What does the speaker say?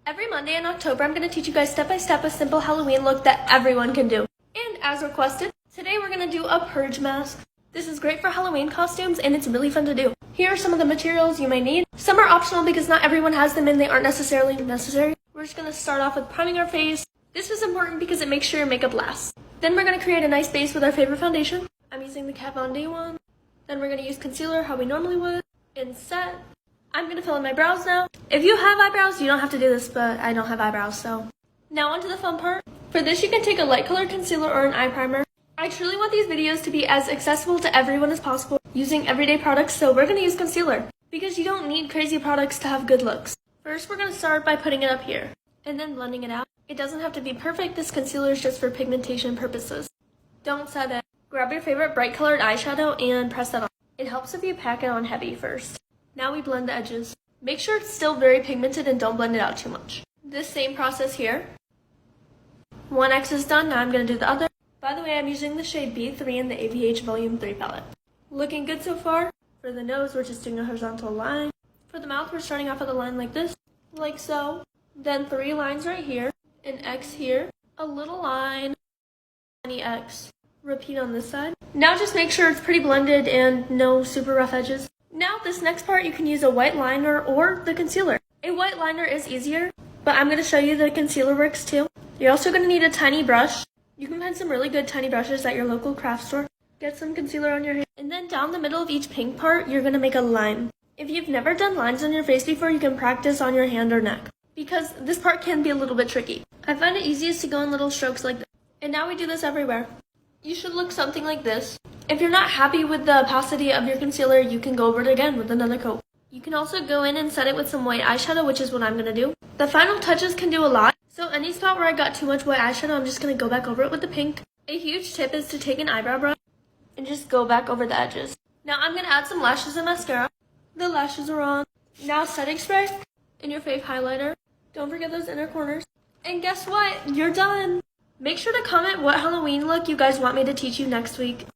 Every Monday in October, I'm going to teach you guys step by step a simple Halloween look that everyone can do. And as requested, today we're going to do a purge mask. This is great for Halloween costumes and it's really fun to do. Here are some of the materials you may need. Some are optional because not everyone has them and they aren't necessarily necessary. We're just going to start off with priming our face. This is important because it makes sure your makeup lasts. Then we're going to create a nice base with our favorite foundation. I'm using the Kat Von D one. Then we're going to use concealer how we normally would. And set. I'm going to fill in my brows now. If you have eyebrows, you don't have to do this, but I don't have eyebrows, so. Now onto the fun part. For this, you can take a light colored concealer or an eye primer. I truly want these videos to be as accessible to everyone as possible using everyday products, so we're going to use concealer because you don't need crazy products to have good looks. First, we're going to start by putting it up here and then blending it out. It doesn't have to be perfect. This concealer is just for pigmentation purposes. Don't set it. Grab your favorite bright colored eyeshadow and press that on. It helps if you pack it on heavy first. Now we blend the edges. Make sure it's still very pigmented and don't blend it out too much. This same process here. One X is done, now I'm going to do the other. By the way, I'm using the shade B3 in the AVH Volume 3 palette. Looking good so far. For the nose, we're just doing a horizontal line. For the mouth, we're starting off with a line like this, like so. Then 3 lines right here, an X here, a little line, tiny X. Repeat on this side. Now just make sure it's pretty blended and no super rough edges. Now this next part, you can use a white liner or the concealer. A white liner is easier, but I'm going to show you the concealer works too. You're also going to need a tiny brush. You can find some really good tiny brushes at your local craft store. Get some concealer on your hand. And then down the middle of each pink part, you're going to make a line. If you've never done lines on your face before, you can practice on your hand or neck, because this part can be a little bit tricky. I find it easiest to go in little strokes like this. And now we do this everywhere. You should look something like this. If you're not happy with the opacity of your concealer, you can go over it again with another coat. You can also go in and set it with some white eyeshadow, which is what I'm going to do. The final touches can do a lot. So any spot where I got too much white eyeshadow, I'm just going to go back over it with the pink. A huge tip is to take an eyebrow brush and just go back over the edges. Now I'm going to add some lashes and mascara. The lashes are on. Now setting spray and your fave highlighter. Don't forget those inner corners. And guess what? You're done. Make sure to comment what Halloween look you guys want me to teach you next week.